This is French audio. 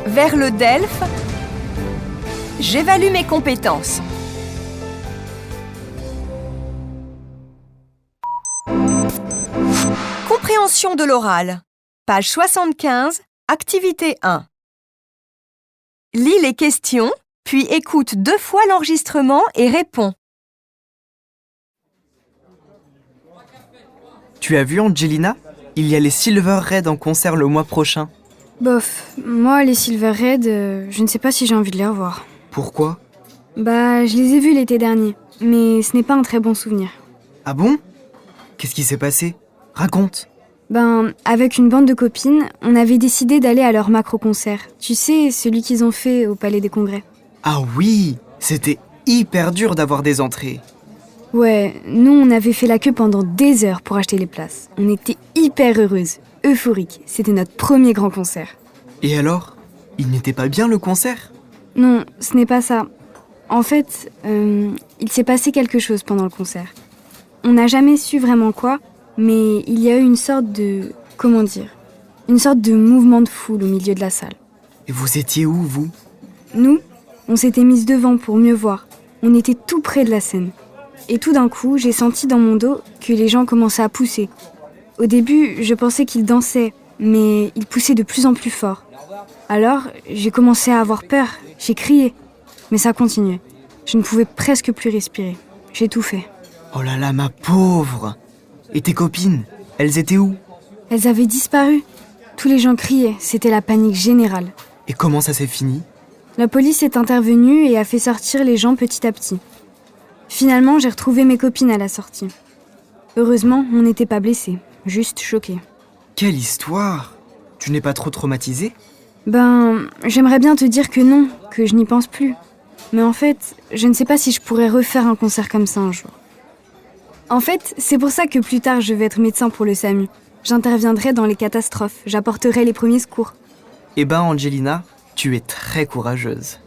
Vers le DELF, j'évalue mes compétences. Compréhension de l'oral. Page 75, activité 1. Lis les questions, puis écoute 2 fois l'enregistrement et réponds. Tu as vu Angelina? Il y a les Silver Red en concert le mois prochain. Bof, moi les Silver Red, je ne sais pas si j'ai envie de les revoir. Pourquoi? Je les ai vus l'été dernier, mais ce n'est pas un très bon souvenir. Ah bon? Qu'est-ce qui s'est passé? Raconte. Avec une bande de copines, on avait décidé d'aller à leur macro-concert. Tu sais, celui qu'ils ont fait au Palais des Congrès. Ah oui, c'était hyper dur d'avoir des entrées. Ouais, nous on avait fait la queue pendant des heures pour acheter les places. On était hyper heureuses, euphoriques. C'était notre premier grand concert. Et alors? Il n'était pas bien le concert? Non, ce n'est pas ça. En fait, il s'est passé quelque chose pendant le concert. On n'a jamais su vraiment quoi, mais il y a eu une sorte de... Une sorte de mouvement de foule au milieu de la salle. Et vous étiez où, vous? Nous, on s'était mises devant pour mieux voir. On était tout près de la scène. Et tout d'un coup, j'ai senti dans mon dos que les gens commençaient à pousser. Au début, je pensais qu'ils dansaient, mais ils poussaient de plus en plus fort. Alors, j'ai commencé à avoir peur, j'ai crié. Mais ça continuait. Je ne pouvais presque plus respirer. J'étouffais. Oh là là, ma pauvre! Et tes copines, elles étaient où? Elles avaient disparu. Tous les gens criaient, c'était la panique générale. Et comment ça s'est fini? La police est intervenue et a fait sortir les gens petit à petit. Finalement, j'ai retrouvé mes copines à la sortie. Heureusement, on n'était pas blessés, juste choqués. Quelle histoire! Tu n'es pas trop traumatisée? J'aimerais bien te dire que non, que je n'y pense plus. Mais en fait, je ne sais pas si je pourrais refaire un concert comme ça un jour. En fait, c'est pour ça que plus tard, je vais être médecin pour le SAMU. J'interviendrai dans les catastrophes, j'apporterai les premiers secours. Eh ben, Angelina, tu es très courageuse.